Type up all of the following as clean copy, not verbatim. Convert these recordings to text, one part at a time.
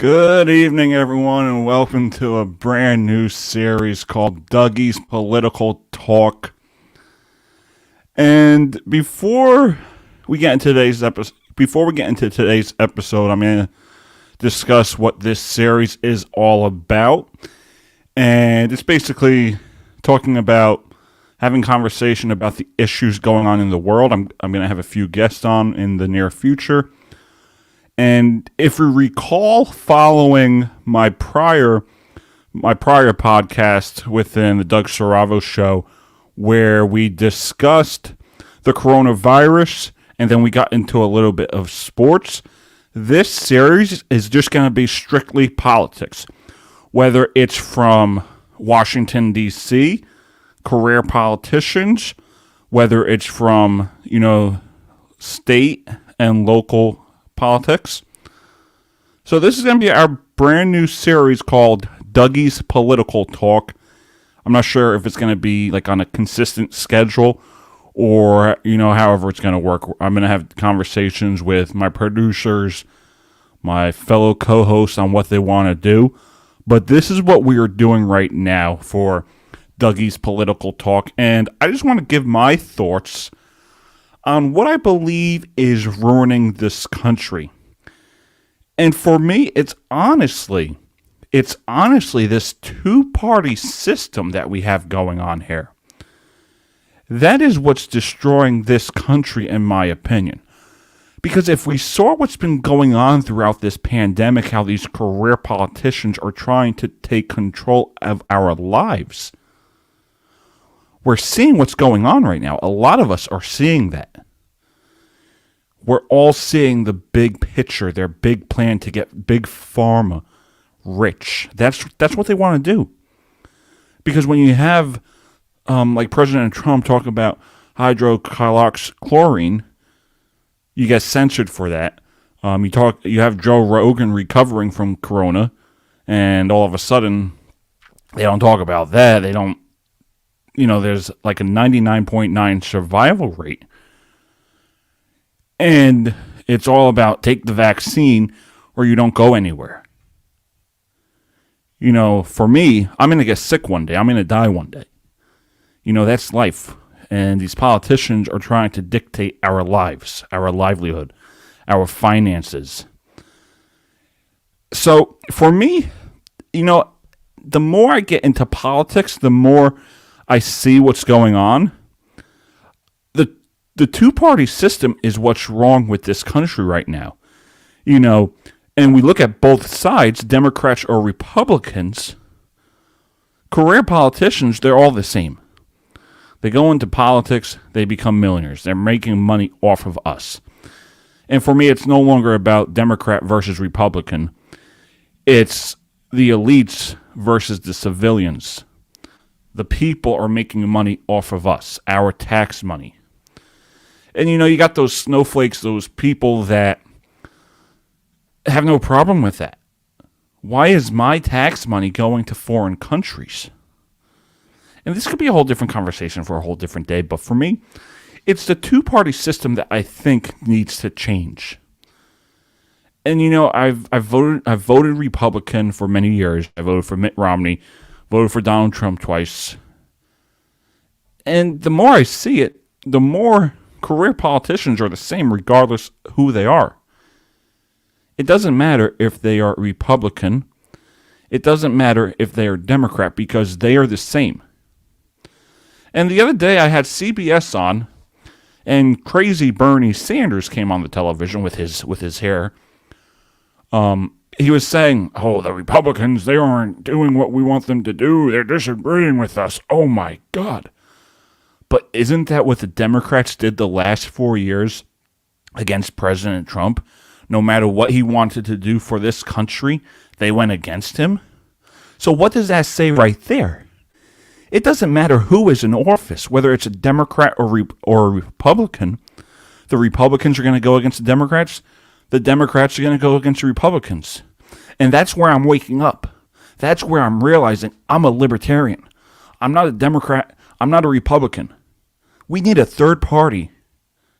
Good evening, everyone, and welcome to a brand new series called Dougie's Political Talk. And before we get into today's episode, I'm going to discuss what this series is all about. And it's basically talking about having conversation about the issues going on in the world. I'm going to have a few guests on in the near future. And if you recall, following my prior podcast within the Doug Saravo Show, where we discussed the coronavirus and then we got into a little bit of sports, this series is just going to be strictly politics. Whether it's from Washington, D.C., career politicians, whether it's from, state and local politics. So this is going to be our brand new series called Dougie's Political Talk. I'm not sure if it's going to be like on a consistent schedule or, however it's going to work. I'm going to have conversations with my producers, my fellow co-hosts on what they want to do. But this is what we are doing right now for Dougie's Political Talk. And I just want to give my thoughts on what I believe is ruining this country. And for me, it's honestly this two-party system that we have going on here. That is what's destroying this country, in my opinion. Because if we saw what's been going on throughout this pandemic, how these career politicians are trying to take control of our lives, we're seeing what's going on right now. A lot of us are seeing that. We're all seeing the big picture, their big plan to get big pharma rich. That's what they want to do. Because when you have, like President Trump talk about hydroxychloroquine, you get censored for that. You have Joe Rogan recovering from corona, and all of a sudden, they don't talk about that. They don't. There's like a 99.9 survival rate. And it's all about take the vaccine or you don't go anywhere. For me, I'm going to get sick one day. I'm going to die one day. That's life. And these politicians are trying to dictate our lives, our livelihood, our finances. So for me, the more I get into politics, the more I see what's going on. The two-party system is what's wrong with this country right now. And we look at both sides, Democrats or Republicans. Career politicians, they're all the same. They go into politics, they become millionaires. They're making money off of us. And for me, it's no longer about Democrat versus Republican. It's the elites versus the civilians. The people are making money off of us, our tax money. And you got those snowflakes, those people that have no problem with that. Why is my tax money going to foreign countries? And this could be a whole different conversation for a whole different day, but for me, it's the two-party system that I think needs to change. And I've voted Republican for many years. I voted for Mitt Romney, voted for Donald Trump twice. And the more I see it, the more career politicians are the same regardless who they are. It doesn't matter if they are Republican. It doesn't matter if they are Democrat because they are the same. And the other day I had CBS on and crazy Bernie Sanders came on the television with his hair. He was saying, the Republicans, they aren't doing what we want them to do. They're disagreeing with us. Oh, my God. But isn't that what the Democrats did the last 4 years against President Trump? No matter what he wanted to do for this country, they went against him. So what does that say right there? It doesn't matter who is in office, whether it's a Democrat or a Republican. The Republicans are going to go against the Democrats. The Democrats are going to go against the Republicans. And that's where I'm waking up. That's where I'm realizing I'm a libertarian. I'm not a Democrat. I'm not a Republican. We need a third party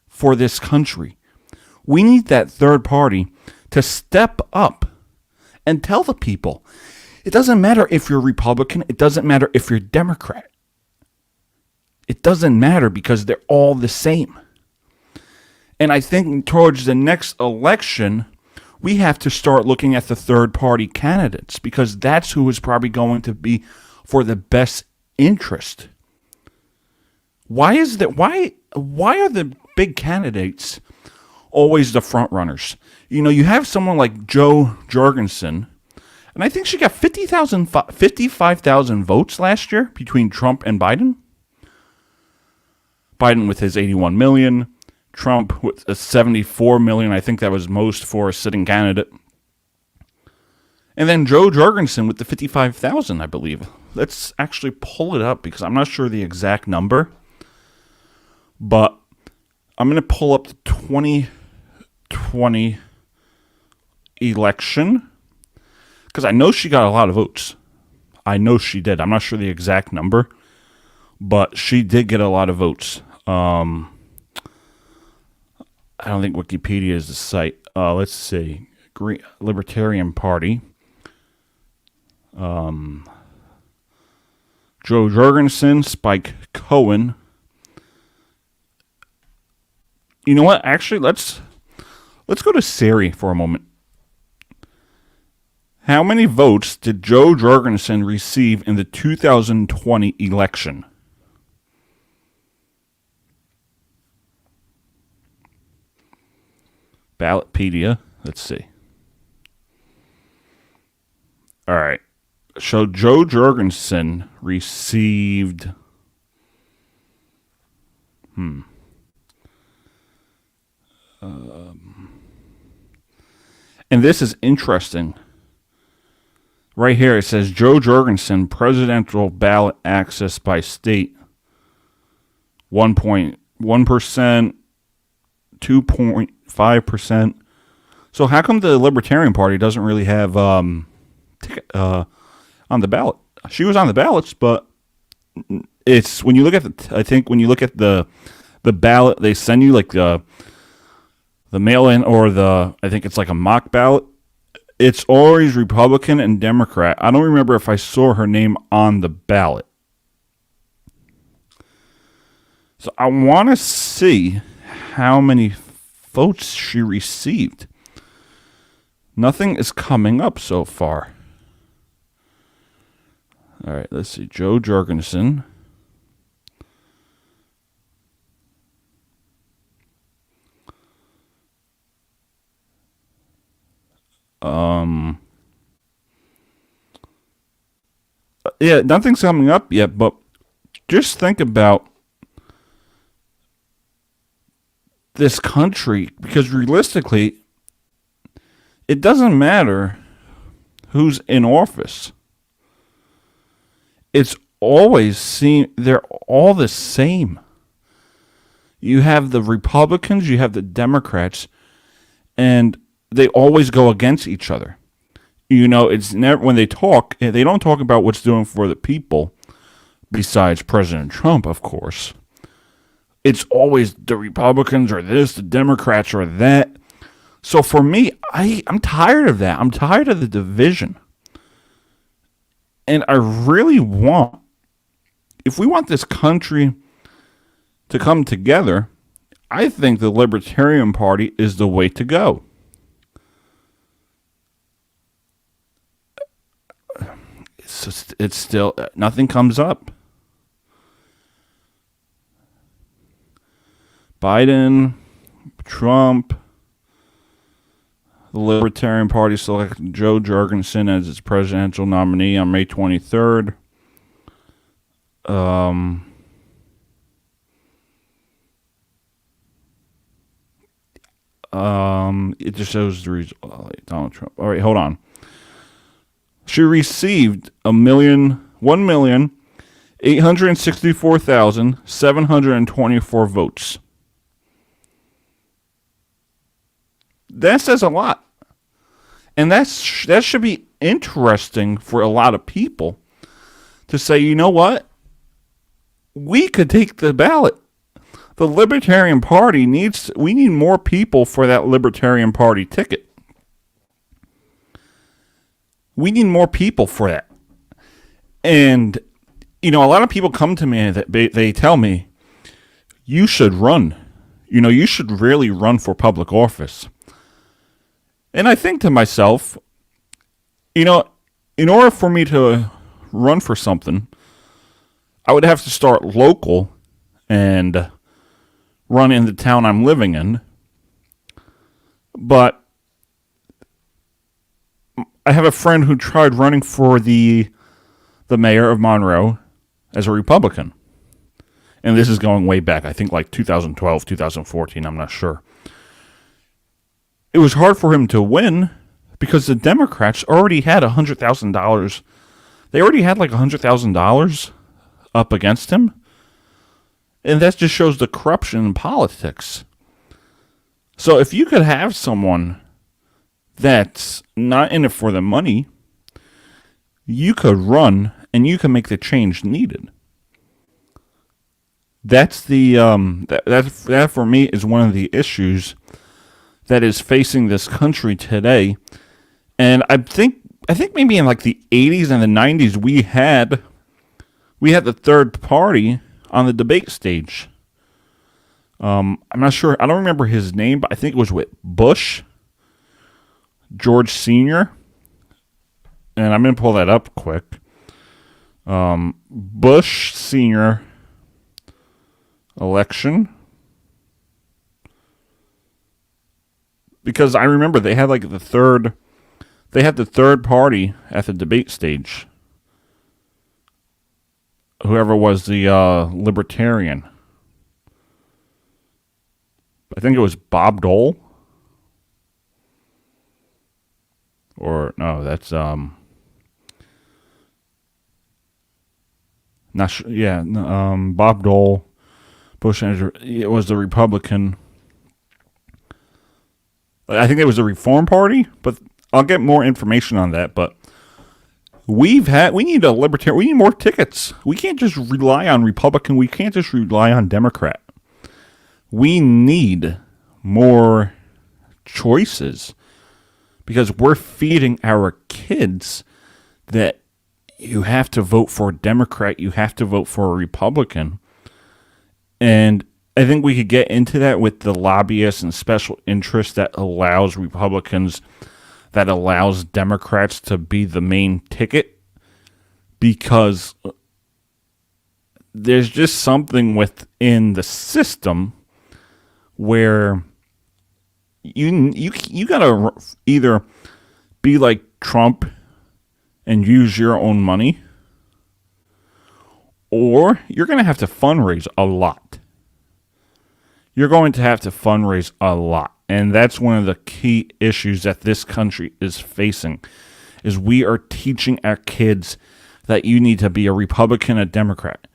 for this country. We need that third party to step up and tell the people. It doesn't matter if you're Republican. It doesn't matter if you're Democrat. It doesn't matter because they're all the same. And I think towards the next election, we have to start looking at the third-party candidates because that's who is probably going to be for the best interest. Why is that? Why are the big candidates always the front runners? You know, you have someone like Jo Jorgensen, and I think she got 55,000 votes last year between Trump and Biden. Biden with his 81 million, Trump with a 74 million. I think that was most for a sitting candidate. And then Jo Jorgensen with the 55,000, I believe. Let's actually pull it up because I'm not sure the exact number. But I'm going to pull up the 2020 election because I know she got a lot of votes. I know she did. I'm not sure the exact number, but she did get a lot of votes. I don't think Wikipedia is the site. Let's see. Libertarian Party. Jo Jorgensen, Spike Cohen. You know what? Actually, let's go to Siri for a moment. How many votes did Jo Jorgensen receive in the 2020 election? Ballotpedia. Let's see. All right. So Jo Jorgensen received... and this is interesting. Right here it says Jo Jorgensen presidential ballot access by state 1.1%, 2.5%. So how come the Libertarian Party doesn't really have on the ballot? She was on the ballots, but it's when you look at I think when you look at the ballot they send you, like the mail-in or I think it's like a mock ballot. It's always Republican and Democrat. I don't remember if I saw her name on the ballot. So I want to see how many votes she received. Nothing is coming up so far. All right, let's see. Jo Jorgensen. Yeah, nothing's coming up yet, but just think about this country, because realistically, it doesn't matter who's in office. It's always they're all the same. You have the Republicans, you have the Democrats, and they always go against each other. You know, it's never when they talk, they don't talk about what's doing for the people, besides President Trump, of course. It's always the Republicans or this, the Democrats or that. So for me, I'm tired of that. I'm tired of the division. And I really want, if we want this country to come together, I think the Libertarian Party is the way to go. It's still, nothing comes up. Biden, Trump, the Libertarian Party selected Jo Jorgensen as its presidential nominee on May 23rd. It just shows the result. Donald Trump. All right, hold on. She received 1,864,724 votes. That says a lot. And that should be interesting for a lot of people to say, you know what? We could take the ballot. The Libertarian Party we need more people for that Libertarian Party ticket. we need more people for that. And, a lot of people come to me that they tell me, you should run. You should really run for public office. And I think to myself, in order for me to run for something, I would have to start local and run in the town I'm living in. But I have a friend who tried running for the mayor of Monroe as a Republican. And this is going way back, I think like 2012, 2014, I'm not sure. It was hard for him to win because the Democrats already had $100,000. They already had like $100,000 up against him. And that just shows the corruption in politics. So if you could have someone that's not in it for the money, you could run and you can make the change needed. That's the that for me is one of the issues that is facing this country today. And I think maybe in like the 80s and the 90s we had the third party on the debate stage. I'm not sure. I don't remember his name, but I think it was with Bush, George Sr. And I'm going to pull that up quick. Bush Sr. election. Because I remember they had like the third party at the debate stage. Whoever was the libertarian. I think it was Bob Dole. Or no, that's not sure. Yeah, Bob Dole. Bush. It was the Republican. I think it was the Reform Party, but I'll get more information on that. But we need a libertarian. We need more tickets. We can't just rely on Republican. We can't just rely on Democrat. We need more choices because we're feeding our kids that you have to vote for a Democrat, you have to vote for a Republican. And I think we could get into that with the lobbyists and special interests that allows Republicans, that allows Democrats to be the main ticket, because there's just something within the system where you gotta either be like Trump and use your own money, or you're going to have to fundraise a lot. You're going to have to fundraise a lot. And that's one of the key issues that this country is facing, is we are teaching our kids that you need to be a Republican, a Democrat.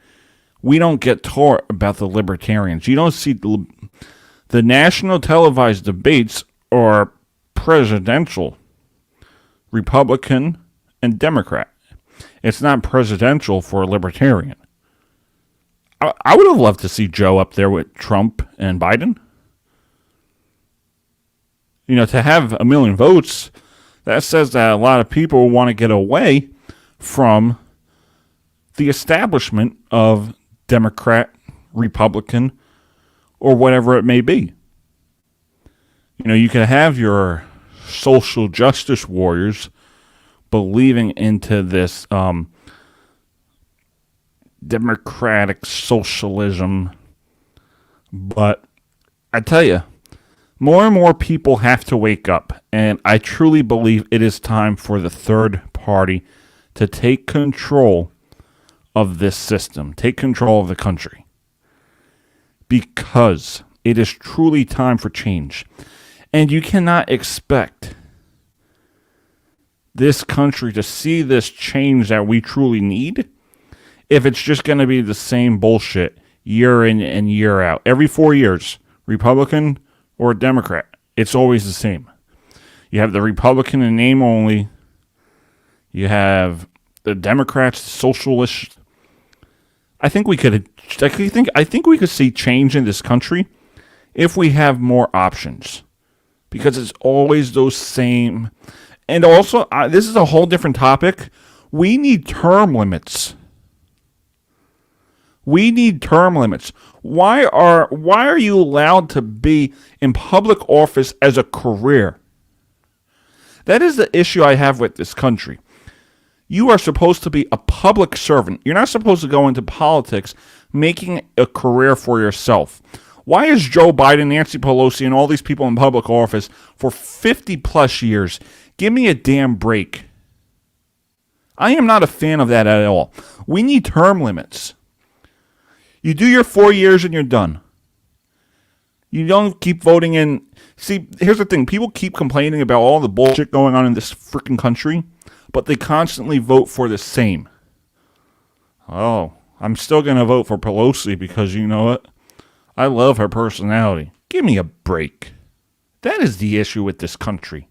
We don't get taught about the libertarians. You don't see the national televised debates are presidential, Republican, and Democrat. It's not presidential for a libertarian. I would have loved to see Joe up there with Trump and Biden. To have 1 million votes, that says that a lot of people want to get away from the establishment of Democrat, Republican, or whatever it may be. You can have your social justice warriors believing into this democratic socialism. But I tell you, more and more people have to wake up. And I truly believe it is time for the third party to take control of this system, take control of the country. Because it is truly time for change. And you cannot expect this country to see this change that we truly need if it's just going to be the same bullshit year in and year out. Every 4 years, Republican or Democrat, it's always the same. You have the Republican in name only. You have the Democrats, socialists. I think we could see change in this country if we have more options. Because it's always those same. And also, this is a whole different topic. We need term limits. We need term limits. Why are you allowed to be in public office as a career? That is the issue I have with this country. You are supposed to be a public servant. You're not supposed to go into politics making a career for yourself. Why is Joe Biden, Nancy Pelosi, and all these people in public office for 50 plus years? Give me a damn break. I am not a fan of that at all. We need term limits. You do your 4 years and you're done. You don't keep voting in. See, here's the thing. People keep complaining about all the bullshit going on in this freaking country, but they constantly vote for the same. Oh, I'm still going to vote for Pelosi because you know what? I love her personality. Give me a break. That is the issue with this country.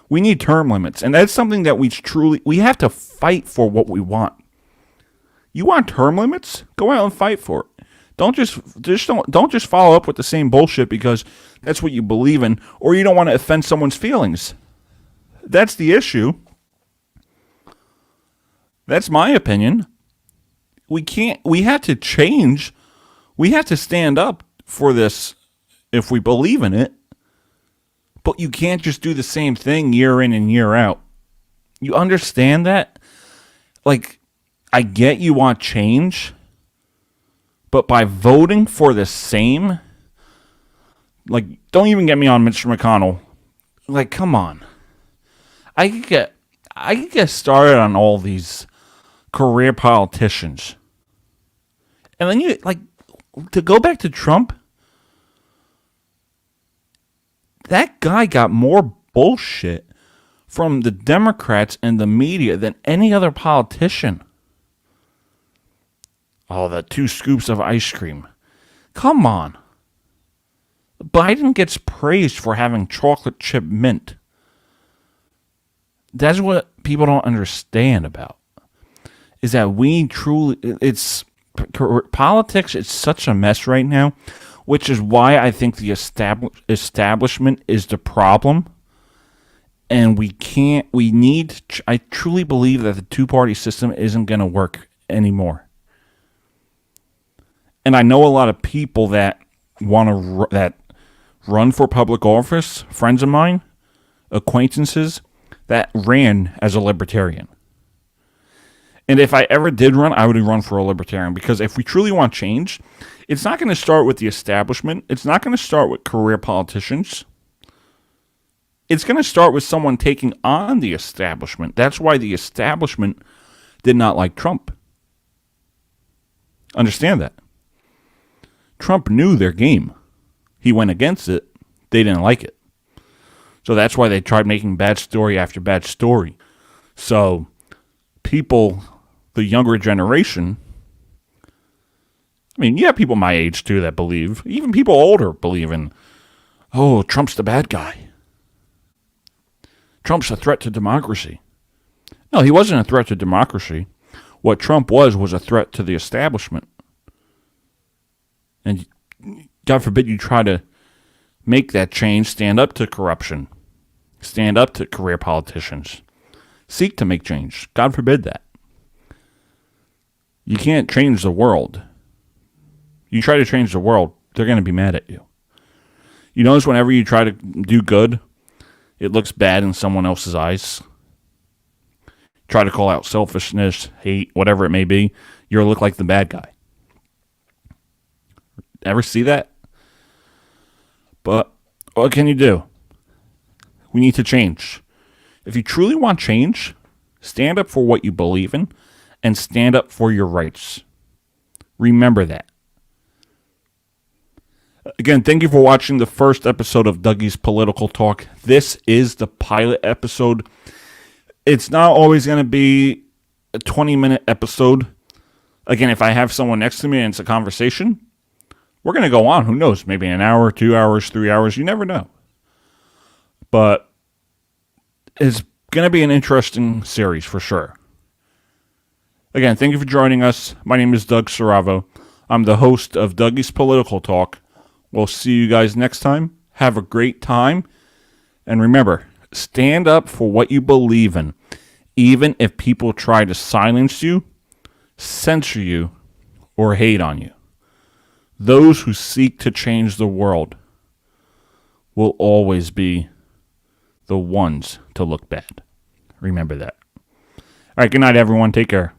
We need term limits, and that's something that we have to fight for what we want. You want term limits? Go out and fight for it. Don't just follow up with the same bullshit because that's what you believe in, or you don't want to offend someone's feelings. That's the issue. That's my opinion. We have to change. We have to stand up for this if we believe in it. But you can't just do the same thing year in and year out. You understand that? Like, I get you want change, but by voting for the same, like, don't even get me on Mr. McConnell. Like, come on. I could get started on all these career politicians. And then to go back to Trump, that guy got more bullshit from the Democrats and the media than any other politician. Oh, the 2 scoops of ice cream. Come on. Biden gets praised for having chocolate chip mint. That's what people don't understand about. Is that politics is such a mess right now, which is why I think the establishment is the problem. And I truly believe that the 2-party system isn't going to work anymore. And I know a lot of people that that run for public office, friends of mine, acquaintances, that ran as a libertarian. And if I ever did run, I would run for a libertarian. Because if we truly want change, it's not going to start with the establishment. It's not going to start with career politicians. It's going to start with someone taking on the establishment. That's why the establishment did not like Trump. Understand that. Trump knew their game. He went against it. They didn't like it. So that's why they tried making bad story after bad story. So people, the younger generation, I mean, you have people my age too that believe, even people older believe in, oh, Trump's the bad guy. Trump's a threat to democracy. No, he wasn't a threat to democracy. What Trump was a threat to the establishment. And God forbid you try to make that change, stand up to corruption, stand up to career politicians, seek to make change. God forbid that. You can't change the world. You try to change the world, they're going to be mad at you. You notice whenever you try to do good, it looks bad in someone else's eyes. Try to call out selfishness, hate, whatever it may be, you'll look like the bad guy. Ever see that? But what can you do? We need to change. If you truly want change, stand up for what you believe in and stand up for your rights. Remember that. Again, thank you for watching the first episode of Dougie's Political Talk. This is the pilot episode. It's not always going to be a 20-minute episode. Again, if I have someone next to me and it's a conversation, we're going to go on. Who knows? Maybe an hour, 2 hours, 3 hours. You never know. But it's going to be an interesting series for sure. Again, thank you for joining us. My name is Doug Saravo. I'm the host of Dougie's Political Talk. We'll see you guys next time. Have a great time. And remember, Stand up for what you believe in, even if people try to silence you, censor you, or hate on you. Those who seek to change the world will always be the ones to look bad. Remember that. All right, good night, everyone. Take care.